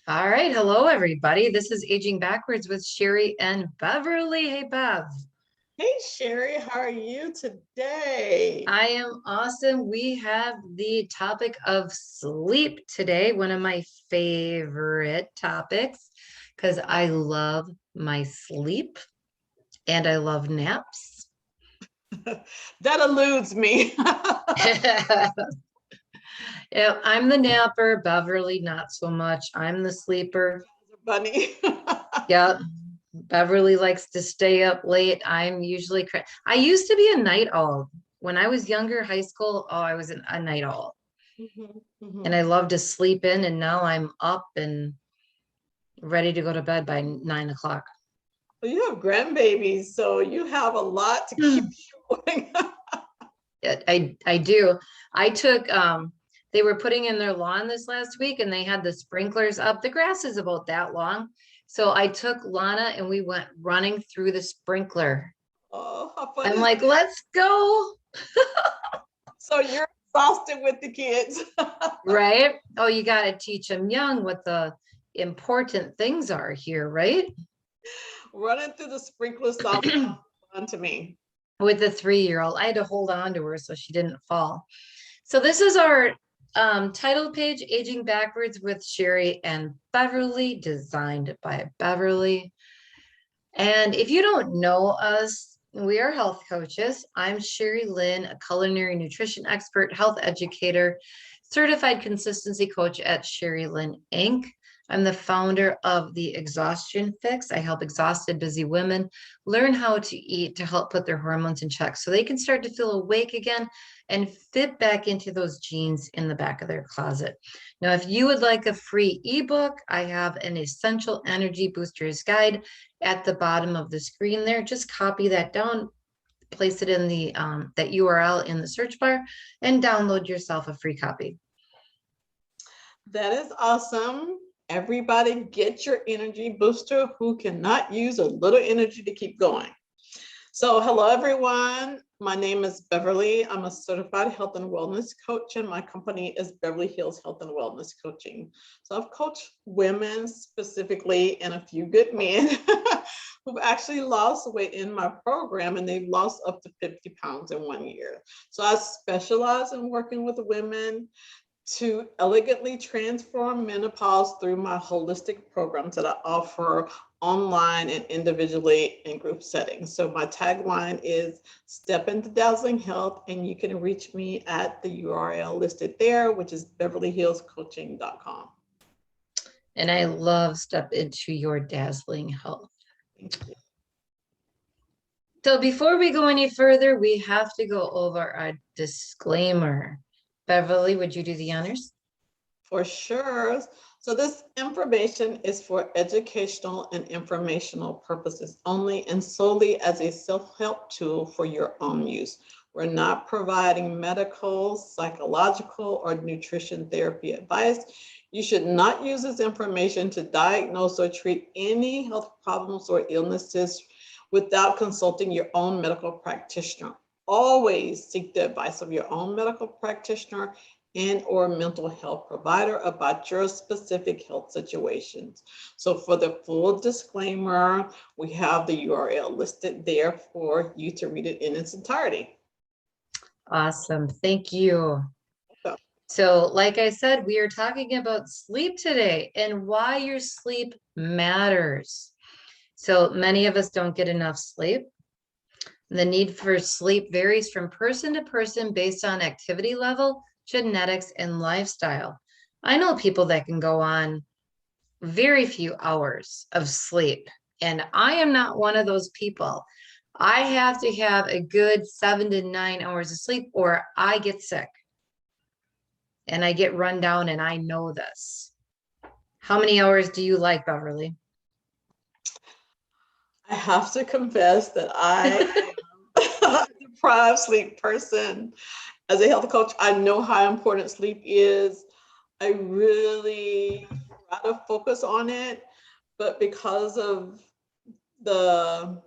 All right. Hello, everybody. This is Aging Backwards with Sherry and Beverly. Hey, Bev. Hey Sherry, how are you today? I am awesome. We have the topic of sleep today, one of my favorite topics, because I love my sleep and I love naps. That eludes me. Yeah, I'm the napper, Beverly, not so much. I'm the sleeper. Bunny. Yeah. Beverly likes to stay up late. I used to be a night owl. When I was younger, high school, I was a night owl. Mhm, And mhm. I love to sleep in, and now I'm up and ready to go to bed by 9 o'clock. Well, you have grandbabies, so you have a lot to keep you going. I do. I took they were putting in their lawn this last week and they had the sprinklers up. The grass is about that long. So I took Lana and we went running through the sprinkler. Oh, how fun I'm is like, that? let's go. So you're exhausted with the kids. Right? Oh, you got to teach them young what the important things are here, right? Running through the sprinkler sounds fun to me. With the 3-year-old, I had to hold on to her so she didn't fall. So this is our title page, Aging Backwards with Sherry and Beverly, designed by Beverly. And if you don't know us, we are health coaches. I'm Sherry Lynn, a culinary nutrition expert, health educator, certified consistency coach at Sherry Lynn Inc. I'm the founder of the Exhaustion Fix. I help exhausted, busy women learn how to eat to help put their hormones in check so they can start to feel awake again and fit back into those jeans in the back of their closet. Now, if you would like a free ebook, I have an Essential Energy Boosters Guide at the bottom of the screen there. Just copy that down, place it in the that URL in the search bar, and download yourself a free copy. That is awesome. Everybody get your energy booster who cannot use a little energy to keep going. So hello, everyone. My name is Beverly. I'm a certified health and wellness coach, and my company is Beverly Hills Health and Wellness Coaching. So I've coached women specifically and a few good men who've actually lost weight in my program, and they've lost up to 50 pounds in 1 year. So I specialize in working with women to elegantly transform menopause through my holistic programs that I offer online and individually in group settings. So my tagline is Step into Dazzling Health, and you can reach me at the URL listed there, which is beverlyhillscoaching.com. And I love Step Into Your Dazzling Health. Thank you. So before we go any further, we have to go over a disclaimer. Beverly, would you do the honors? For sure. So this information is for educational and informational purposes only and solely as a self-help tool for your own use. We're not providing medical, psychological, or nutrition therapy advice. You should not use this information to diagnose or treat any health problems or illnesses without consulting your own medical practitioner. Always seek the advice of your own medical practitioner and or mental health provider about your specific health situations. So for the full disclaimer, we have the URL listed there for you to read it in its entirety. Awesome. Thank you. So, So, like I said, we are talking about sleep today and why your sleep matters. So, many of us don't get enough sleep. The need for sleep varies from person to person based on activity level, genetics, and lifestyle. I know people that can go on very few hours of sleep, and I am not one of those people. I have to have a good 7 to 9 hours of sleep or I get sick and I get run down, and I know this. How many hours do you like, Beverly? I have to confess that I am a deprived sleep person. As a health coach, I know how important sleep is. I really try to focus on it, but because of the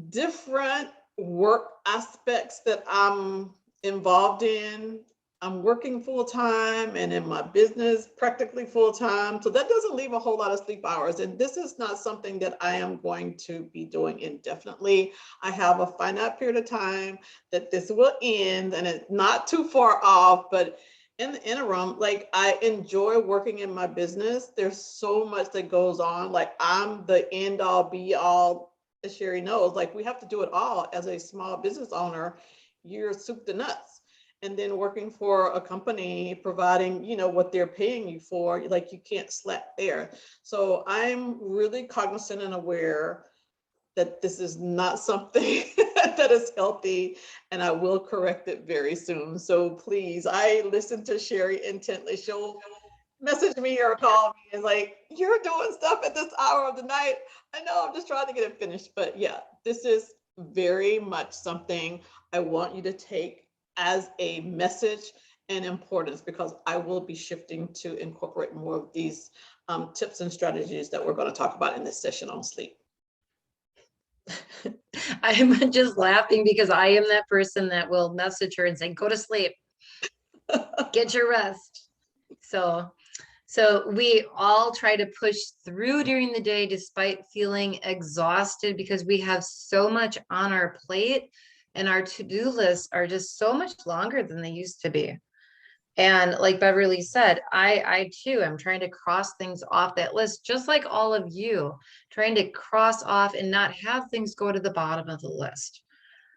different work aspects that I'm involved in, I'm working full time and in my business practically full time. So that doesn't leave a whole lot of sleep hours. And this is not something that I am going to be doing indefinitely. I have a finite period of time that this will end, and it's not too far off, but in the interim, like, I enjoy working in my business. There's so much that goes on. Like, I'm the end all be all, as Sherry knows, like, we have to do it all as a small business owner. You're soup to nuts. And then working for a company providing, you know, what they're paying you for, like, you can't slack there. So I'm really cognizant and aware that this is not something that is healthy, and I will correct it very soon. So please, I listen to Sherry intently. She'll message me or call me and like, you're doing stuff at this hour of the night. I know, I'm just trying to get it finished. But yeah, this is very much something I want you to take as a message and importance, because I will be shifting to incorporate more of these tips and strategies that we're going to talk about in this session on sleep. I'm just laughing because I am that person that will message her and say, go to sleep, get your rest. So we all try to push through during the day despite feeling exhausted, because we have so much on our plate and our to-do lists are just so much longer than they used to be. And like Beverly said, I too am trying to cross things off that list, just like all of you, trying to cross off and not have things go to the bottom of the list.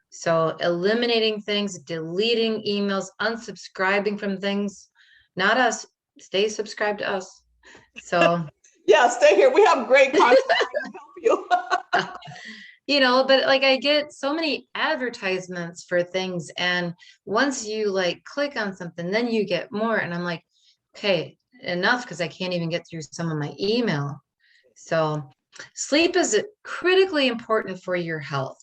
So eliminating things, deleting emails, unsubscribing from things, not us, stay subscribed to us. So yeah, stay here. We have great content to help you. you know, but like I get so many advertisements for things, and once you like click on something, then you get more, and I'm like, okay, enough, because I can't even get through some of my email. So sleep is critically important for your health.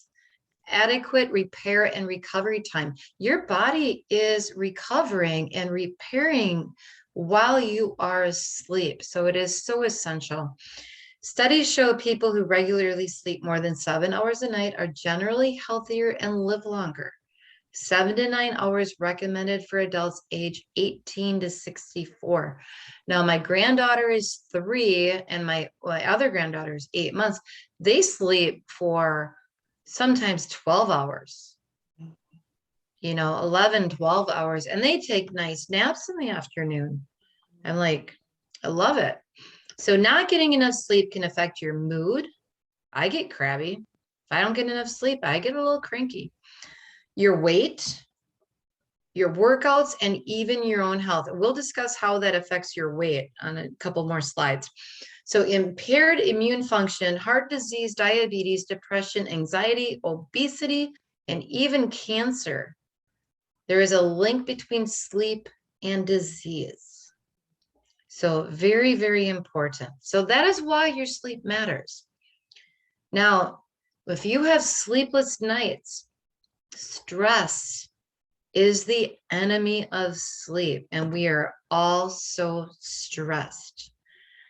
Adequate repair and recovery time. Your body is recovering and repairing while you are asleep. So it is so essential. Studies show people who regularly sleep more than 7 hours a night are generally healthier and live longer. 7 to 9 hours recommended for adults age 18 to 64. Now, my granddaughter is 3 and my other granddaughter is 8 months. They sleep for sometimes 12 hours, 11, 12 hours, and they take nice naps in the afternoon. I'm like, I love it. So not getting enough sleep can affect your mood. I get crabby. If I don't get enough sleep, I get a little cranky. Your weight, your workouts, and even your own health. We'll discuss how that affects your weight on a couple more slides. So impaired immune function, heart disease, diabetes, depression, anxiety, obesity, and even cancer. There is a link between sleep and disease. So very, very important. So that is why your sleep matters. Now, if you have sleepless nights, stress is the enemy of sleep, and we are all so stressed.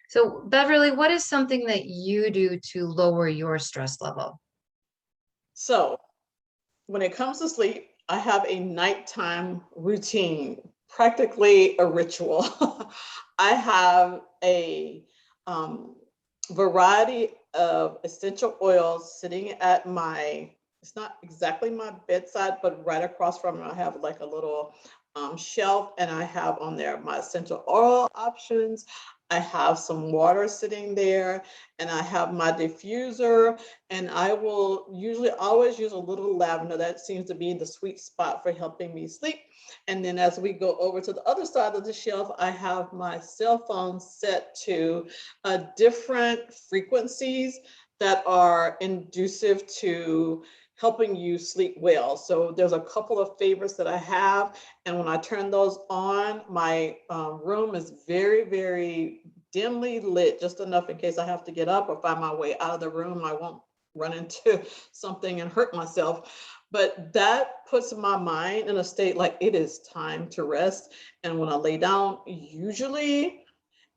So Beverly, what is something that you do to lower your stress level? So when it comes to sleep, I have a nighttime routine, practically a ritual. I have a variety of essential oils sitting at it's not exactly my bedside, but right across from it, I have like a little shelf, and I have on there my essential oil options. I have some water sitting there, and I have my diffuser, and I will usually always use a little lavender. That seems to be the sweet spot for helping me sleep. And then as we go over to the other side of the shelf, I have my cell phone set to different frequencies that are inducive to helping you sleep well. So there's a couple of favorites that I have, and when I turn those on, my room is very, very dimly lit, just enough in case I have to get up or find my way out of the room. I won't run into something and hurt myself. But that puts my mind in a state like it is time to rest. And when I lay down, usually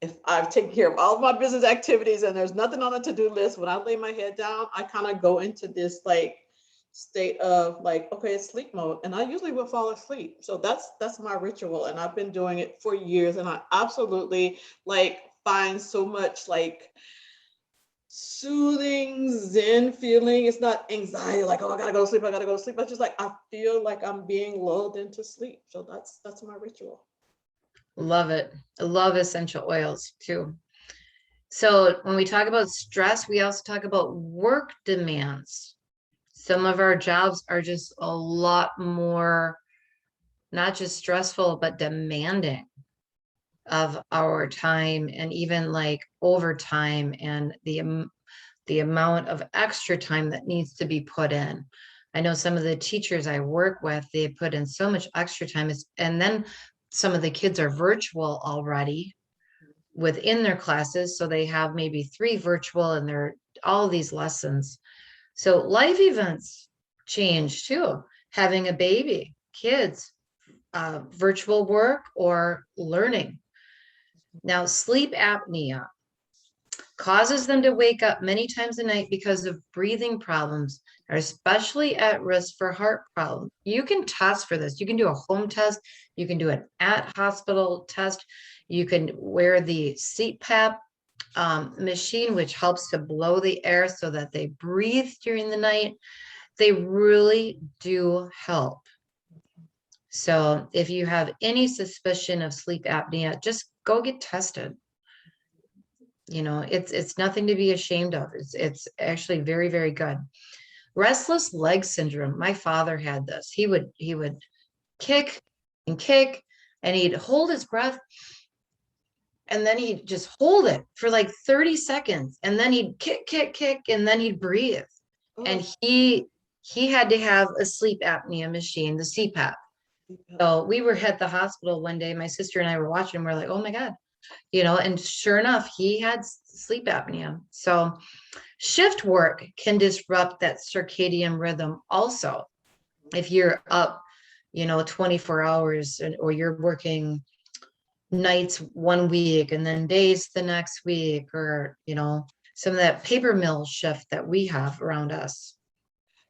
if I've taken care of all of my business activities and there's nothing on the to-do list, when I lay my head down, I kind of go into this like state of like, okay, it's sleep mode, and I usually will fall asleep. So that's my ritual, and I've been doing it for years, and I absolutely like find so much like soothing zen feeling. It's not anxiety like, oh, I gotta go to sleep, I gotta go to sleep. I just like, I feel like I'm being lulled into sleep. So that's my ritual. Love it. I love essential oils too. So when we talk about stress, we also talk about work demands. Some of our jobs are just a lot more, not just stressful, but demanding of our time, and even like overtime, and the amount of extra time that needs to be put in. I know some of the teachers I work with, they put in so much extra time, and then some of the kids are virtual already within their classes. So they have maybe 3 virtual, and they're all these lessons. So life events change too. Having a baby, kids, virtual work, or learning. Now, sleep apnea causes them to wake up many times a night because of breathing problems, are especially at risk for heart problems. You can test for this. You can do a home test. You can do an at hospital test. You can wear the CPAP machine, which helps to blow the air so that they breathe during the night. They really do help. So if you have any suspicion of sleep apnea, just go get tested. You know, it's nothing to be ashamed of. It's actually very, very good. Restless leg syndrome. My father had this. He would kick and kick, and he'd hold his breath, and then he'd just hold it for like 30 seconds, and then he'd kick, kick, kick, and then he'd breathe. And Oh, he had to have a sleep apnea machine, the CPAP. So we were at the hospital one day, my sister and I were watching, and we're like, oh my God, you know, and sure enough, he had sleep apnea. So shift work can disrupt that circadian rhythm also. If you're up, you know, 24 hours, or you're working nights one week and then days the next week, or, you know, some of that paper mill shift that we have around us.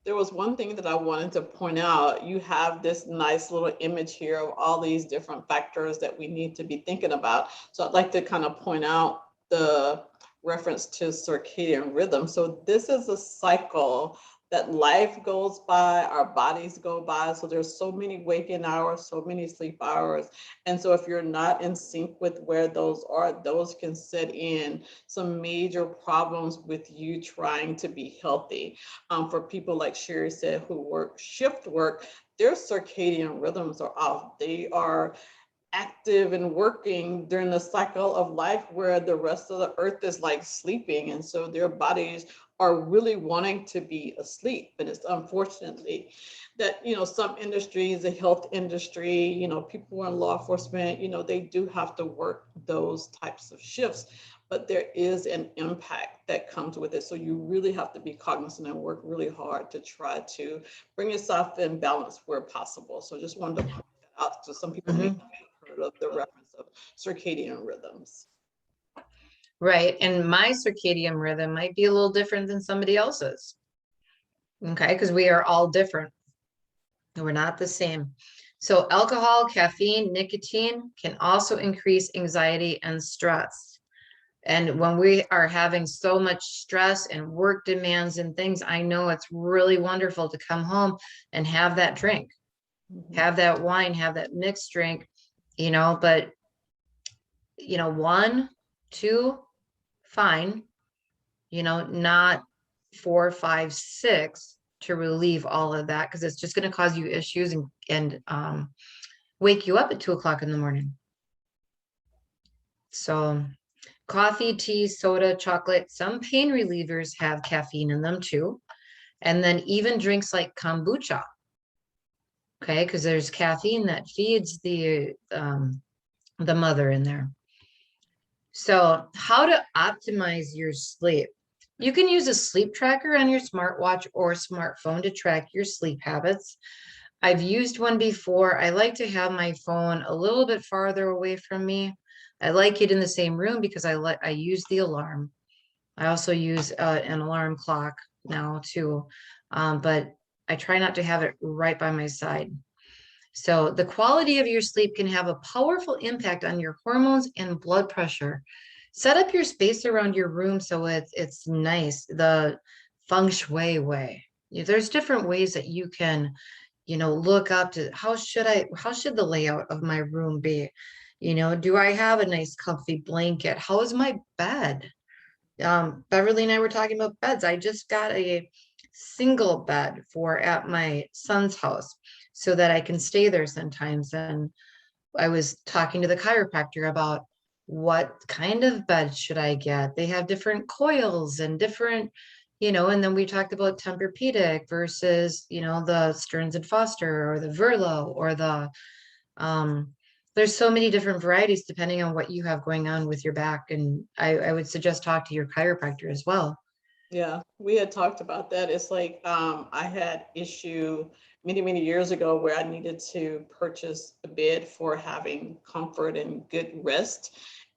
there was one thing that I wanted to point out. You have this nice little image here of all these different factors that we need to be thinking about. So I'd like to kind of point out the reference to circadian rhythm. So this is a cycle that life goes by, our bodies go by. So there's so many waking hours, so many sleep hours. And so if you're not in sync with where those are, those can set in some major problems with you trying to be healthy. For people like Sherry said, who work shift work, their circadian rhythms are off. They are active and working during the cycle of life where the rest of the earth is like sleeping. And so their bodies are really wanting to be asleep. But it's unfortunately that, you know, some industries, the health industry, you know, people in law enforcement, you know, they do have to work those types of shifts, but there is an impact that comes with it. So you really have to be cognizant and work really hard to try to bring yourself in balance where possible. So just wanted to point that out. So some people may Mhm. not have heard of the reference of circadian rhythms. Right. And my circadian rhythm might be a little different than somebody else's. Okay. Because we are all different. We're not the same. So alcohol, caffeine, nicotine can also increase anxiety and stress. And when we are having so much stress and work demands and things, I know it's really wonderful to come home and have that drink, Mhm. have that wine, have that mixed drink, you know, but, you know, 1, 2, fine, you know, not 4, 5, 6 to relieve all of that, because it's just going to cause you issues, and wake you up at 2 o'clock in the morning. So coffee, tea, soda, chocolate, some pain relievers have caffeine in them too. And then even drinks like kombucha, okay, because there's caffeine that feeds the mother in there. So how to optimize your sleep? You can use a sleep tracker on your smartwatch or smartphone to track your sleep habits. I've used one before. I like to have my phone a little bit farther away from me. I like it in the same room because I use the alarm. I also use an alarm clock now too. But I try not to have it right by my side. So the quality of your sleep can have a powerful impact on your hormones and blood pressure. Set up your space around your room so it's nice, the feng shui way. There's different ways that you can, look up to how should the layout of my room be? Do I have a nice comfy blanket? How is my bed? Beverly and I were talking about beds. I just got a single bed for at my son's house so that I can stay there sometimes. And I was talking to the chiropractor about what kind of bed should I get. They have different coils and different, and then we talked about Tempur-Pedic versus, the Stearns and Foster or the Verlo or the there's so many different varieties depending on what you have going on with your back. And I would suggest talk to your chiropractor as well. Yeah, we had talked about that. It's like I had issue many years ago where I needed to purchase a bed for having comfort and good rest.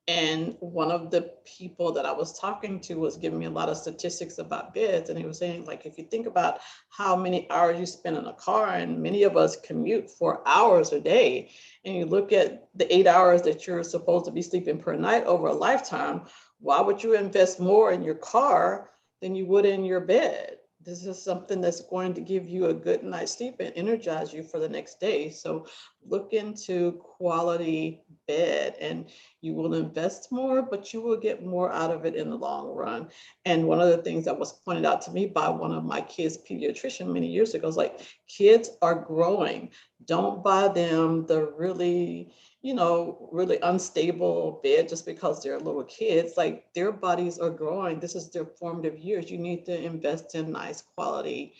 And one of the people that I was talking to was giving me a lot of statistics about beds. And he was saying, like, if you think about how many hours you spend in a car, and many of us commute for hours a day, and you look at the 8 hours that you're supposed to be sleeping per night over a lifetime, why would you invest more in your car than you would in your bed? This is something that's going to give you a good night's sleep and energize you for the next day. So look into quality bed, and you will invest more, but you will get more out of it in the long run. And one of the things that was pointed out to me by one of my kids' pediatrician many years ago is like, kids are growing. Don't buy them the really really unstable bed just because they're little kids. Like, their bodies are growing. This is their formative years. You need to invest in nice quality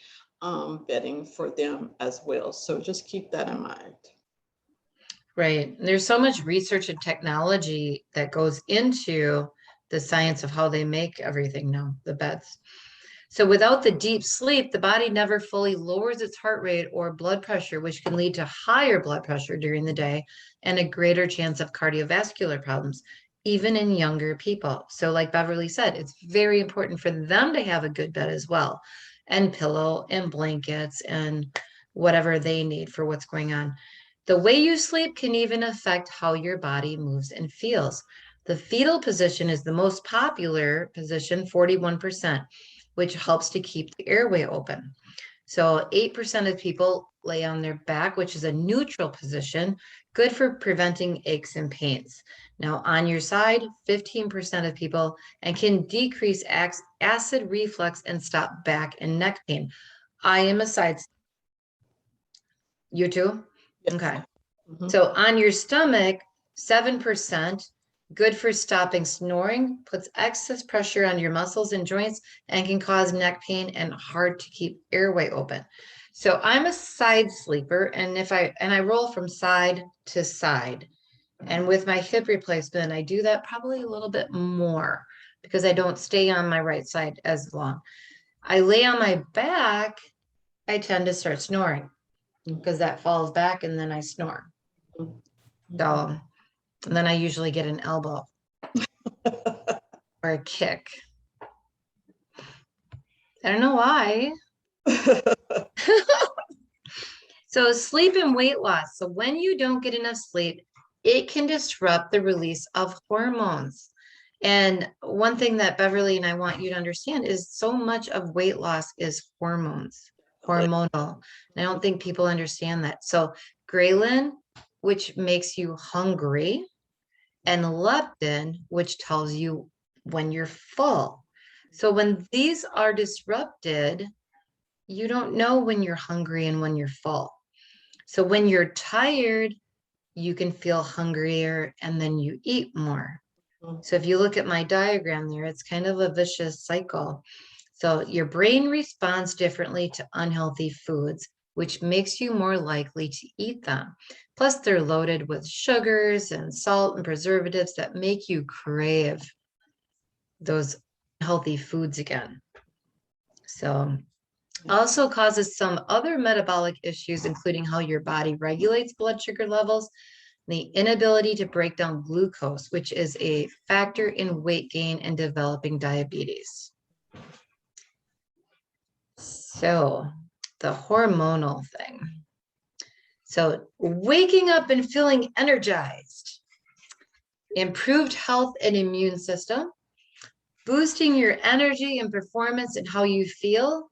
bedding for them as well. So just keep that in mind. Right. There's so much research and technology that goes into the science of how they make everything now, the beds. So without the deep sleep, the body never fully lowers its heart rate or blood pressure, which can lead to higher blood pressure during the day and a greater chance of cardiovascular problems, even in younger people. So like Beverly said, it's very important for them to have a good bed as well, and pillow and blankets and whatever they need for what's going on. The way you sleep can even affect how your body moves and feels. The fetal position is the most popular position, 41%, which helps to keep the airway open. So 8% of people lay on their back, which is a neutral position, good for preventing aches and pains. Now on your side, 15% of people, and can decrease acid reflux and stop back and neck pain. I am a side. You too? Yes. Okay. Mhm. So on your stomach, 7%, good for stopping snoring, puts excess pressure on your muscles and joints, and can cause neck pain and hard to keep airway open. So I'm a side sleeper, and I roll from side to side. And with my hip replacement, I do that probably a little bit more because I don't stay on my right side as long. I lay on my back, I tend to start snoring because that falls back and then I snore. Mhm. So, and then I usually get an elbow or a kick. I don't know why. So sleep and weight loss. So when you don't get enough sleep, it can disrupt the release of hormones. And one thing that Beverly and I want you to understand is so much of weight loss is hormones, hormonal. And I don't think people understand that. So ghrelin, which makes you hungry, and leptin, which tells you when you're full. So when these are disrupted, you don't know when you're hungry and when you're full. So when you're tired, you can feel hungrier and then you eat more. So if you look at my diagram there, it's kind of a vicious cycle. So your brain responds differently to unhealthy foods, which makes you more likely to eat them. Plus, they're loaded with sugars and salt and preservatives that make you crave those healthy foods again. So also causes some other metabolic issues, including how your body regulates blood sugar levels, the inability to break down glucose, which is a factor in weight gain and developing diabetes. So the hormonal thing. So waking up and feeling energized, improved health and immune system, boosting your energy and performance and how you feel,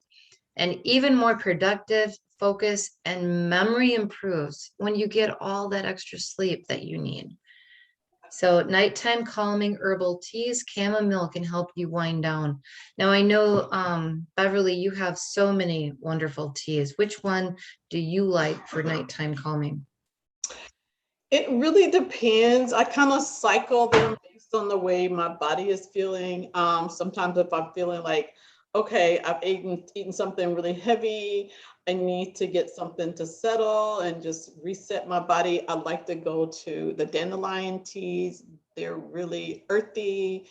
and even more productive, focus, and memory improves when you get all that extra sleep that you need. So nighttime calming herbal teas, chamomile can help you wind down. Now I know, Beverly, you have so many wonderful teas. Which one do you like for nighttime calming? It really depends. I kind of cycle them based on the way my body is feeling. Sometimes if I'm feeling like, okay, I've eaten something really heavy, I need to get something to settle and just reset my body, I like to go to the dandelion teas. They're really earthy.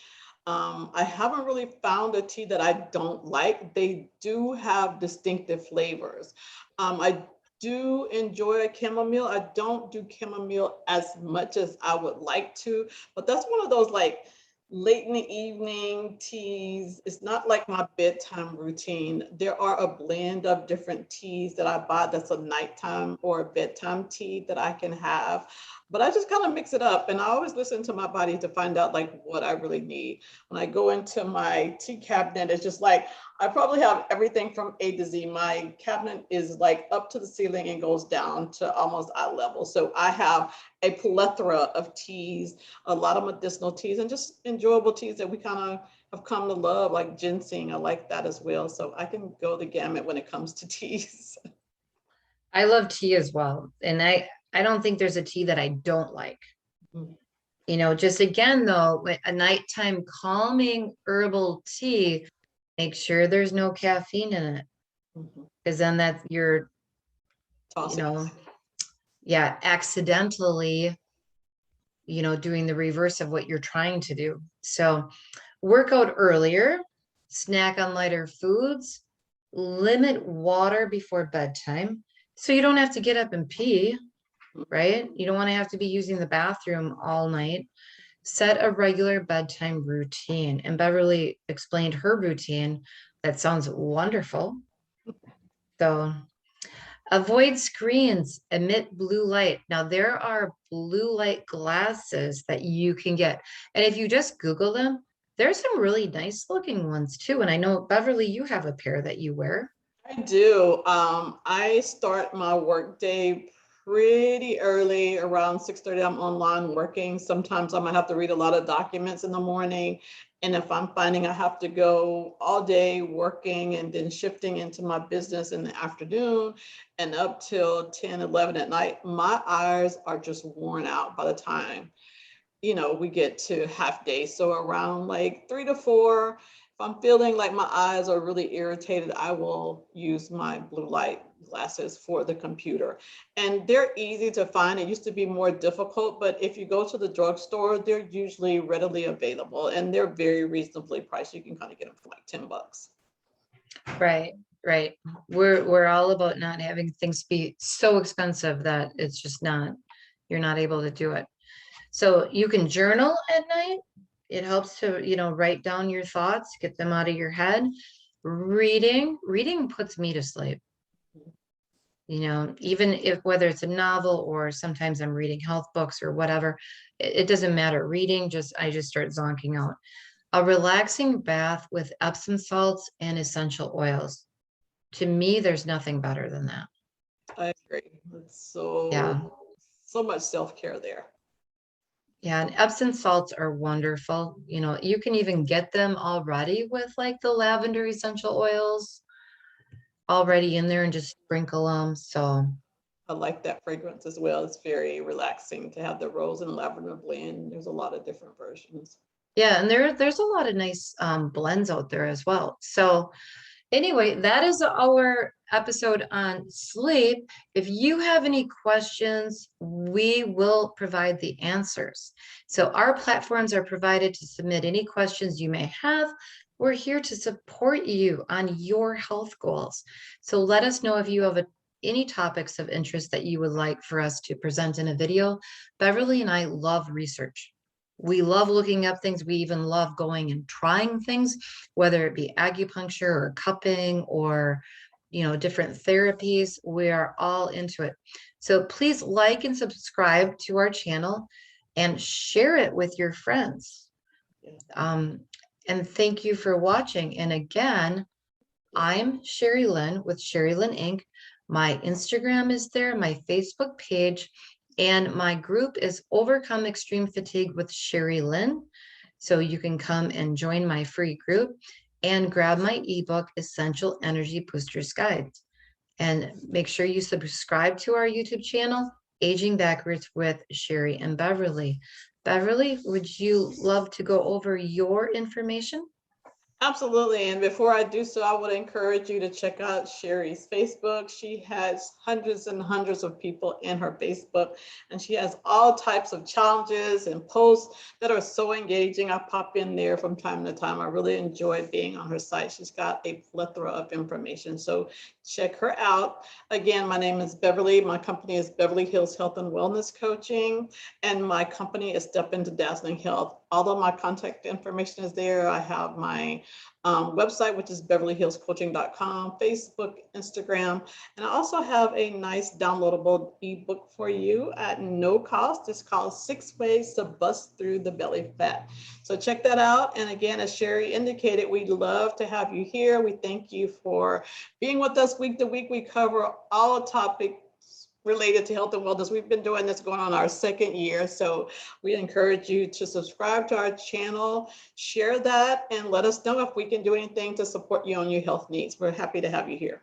I haven't really found a tea that I don't like. They do have distinctive flavors. I do enjoy a chamomile. I don't do chamomile as much as I would like to, but that's one of those like late in the evening teas. It's not like my bedtime routine. There are a blend of different teas that I buy that's a nighttime or a bedtime tea that I can have. But I just kind of mix it up, and I always listen to my body to find out like what I really need. When I go into my tea cabinet, it's just like I probably have everything from A to Z. My cabinet is like up to the ceiling and goes down to almost eye level. So I have a plethora of teas, a lot of medicinal teas, and just enjoyable teas that we kind of have come to love, like ginseng. I like that as well. So I can go the gamut when it comes to teas. I love tea as well. And I don't think there's a tea that I don't like. You know, just again, though, a nighttime calming herbal tea, make sure there's no caffeine in it. Because then that you're, you Tossing. know, yeah, accidentally, doing the reverse of what you're trying to do. So work out earlier, snack on lighter foods, limit water before bedtime. So you don't have to get up and pee, right? You don't want to have to be using the bathroom all night. Set a regular bedtime routine. And Beverly explained her routine. That sounds wonderful. So avoid screens, emit blue light. Now, there are blue light glasses that you can get. And if you just Google them, there's some really nice looking ones too. And I know, Beverly, you have a pair that you wear. I do. I start my workday pretty early, around 6:30. I'm online working. Sometimes I might have to read a lot of documents in the morning. And if I'm finding I have to go all day working and then shifting into my business in the afternoon and up till 10, 11 at night, my eyes are just worn out by the time we get to half day. So around like 3 to 4, if I'm feeling like my eyes are really irritated, I will use my blue light glasses for the computer. And they're easy to find. It used to be more difficult, but if you go to the drugstore, they're usually readily available and they're very reasonably priced. You can kind of get them for like $10. Right, right. We're all about not having things be so expensive that it's just not, you're not able to do it. So you can journal at night. It helps to, write down your thoughts, get them out of your head. Reading puts me to sleep. Even if whether it's a novel or sometimes I'm reading health books or whatever, it doesn't matter. I just start zonking out. A relaxing bath with Epsom salts and essential oils. To me, there's nothing better than that. I agree. It's Yeah. so much self-care there. Yeah, and Epsom salts are wonderful. You can even get them already with like the lavender essential oils already in there and just sprinkle them. So I like that fragrance as well. It's very relaxing to have the rose and lavender blend. There's a lot of different versions. yeah, and there's a lot of nice blends out there as well. So anyway, that is our episode on sleep. If you have any questions, we will provide the answers. So our platforms are provided to submit any questions you may have. We're here to support you on your health goals. So let us know if you have any topics of interest that you would like for us to present in a video. Beverly and I love research. We love looking up things. We even love going and trying things, whether it be acupuncture or cupping or different therapies. We are all into it. So please like and subscribe to our channel and share it with your friends. And thank you for watching. And again, I'm Sherry Lynn with Sherry Lynn Inc. My Instagram is there, my Facebook page, and my group is Overcome Extreme Fatigue with Sherry Lynn. So you can come and join my free group and grab my ebook, Essential Energy Boosters Guide. And make sure you subscribe to our YouTube channel, Aging Backwards with Sherry and Beverly. Beverly, would you love to go over your information? Absolutely. And before I do so, I would encourage you to check out Sherry's Facebook. She has hundreds and hundreds of people in her Facebook, and she has all types of challenges and posts that are so engaging. I pop in there from time to time. I really enjoy being on her site. She's got a plethora of information. So check her out. Again, my name is Beverly. My company is Beverly Hills Health and Wellness Coaching, and my company is Step Into Dazzling Health. All of my contact information is there. I have my website, which is beverlyhillscoaching.com, Facebook, Instagram, and I also have a nice downloadable ebook for you at no cost. It's called 6 Ways to Bust Through the Belly Fat. So check that out. And again, as Sherry indicated, we'd love to have you here. We thank you for being with us week to week. We cover all topics related to health and wellness. We've been doing this going on our second year. So we encourage you to subscribe to our channel, share that, and let us know if we can do anything to support you on your health needs. We're happy to have you here.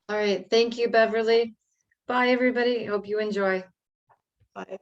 All right. Thank you, Beverly. Bye, everybody. Hope you enjoy. Bye.